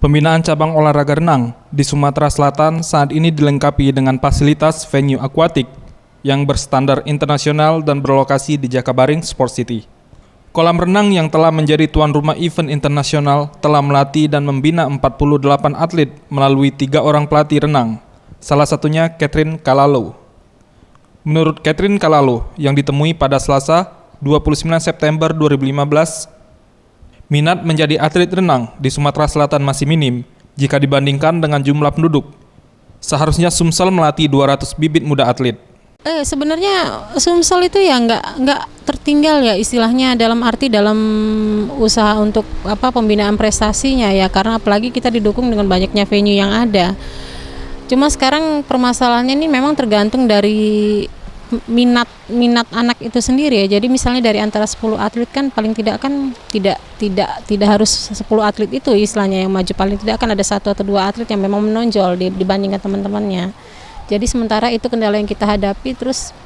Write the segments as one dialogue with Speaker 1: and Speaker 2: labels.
Speaker 1: Pembinaan cabang olahraga renang di Sumatera Selatan saat ini dilengkapi dengan fasilitas venue akuatik yang berstandar internasional dan berlokasi di Jakabaring Sport City. Kolam renang yang telah menjadi tuan rumah event internasional telah melatih dan membina 48 atlet melalui 3 orang pelatih renang, salah satunya Catherine Kalalo. Menurut Catherine Kalalo yang ditemui pada Selasa 29 September 2015, minat menjadi atlet renang di Sumatera Selatan masih minim jika dibandingkan dengan jumlah penduduk. Seharusnya Sumsel melatih 200 bibit muda atlet.
Speaker 2: Sebenarnya Sumsel itu ya nggak tertinggal ya istilahnya dalam usaha untuk pembinaan prestasinya ya, karena apalagi kita didukung dengan banyaknya venue yang ada. Cuma sekarang permasalahannya ini memang tergantung dari minat anak itu sendiri ya. Jadi misalnya dari antara 10 atlet kan paling tidak tidak harus 10 atlet itu istilahnya yang maju, paling tidak kan ada 1 atau 2 atlet yang memang menonjol dibandingkan teman-temannya. Jadi sementara itu kendala yang kita hadapi. Terus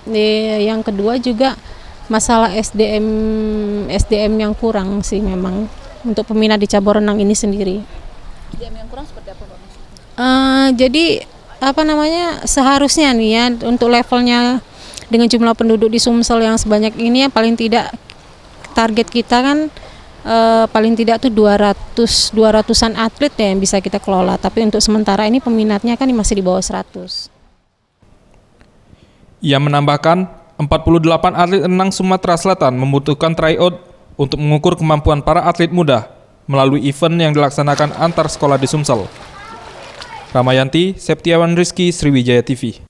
Speaker 2: yang kedua juga masalah SDM yang kurang sih memang untuk peminat di cabur renang ini sendiri.
Speaker 3: SDM yang kurang seperti apa, Pak?
Speaker 2: Jadi seharusnya nih ya untuk levelnya dengan jumlah penduduk di Sumsel yang sebanyak ini ya, paling tidak target kita kan paling tidak tuh 200-an atlet ya yang bisa kita kelola. Tapi untuk sementara ini peminatnya kan masih di bawah 100.
Speaker 1: Ia menambahkan, 48 atlet renang Sumatera Selatan membutuhkan tryout untuk mengukur kemampuan para atlet muda melalui event yang dilaksanakan antar sekolah di Sumsel. Ramayanti, Septiawan Rizky, Sriwijaya TV.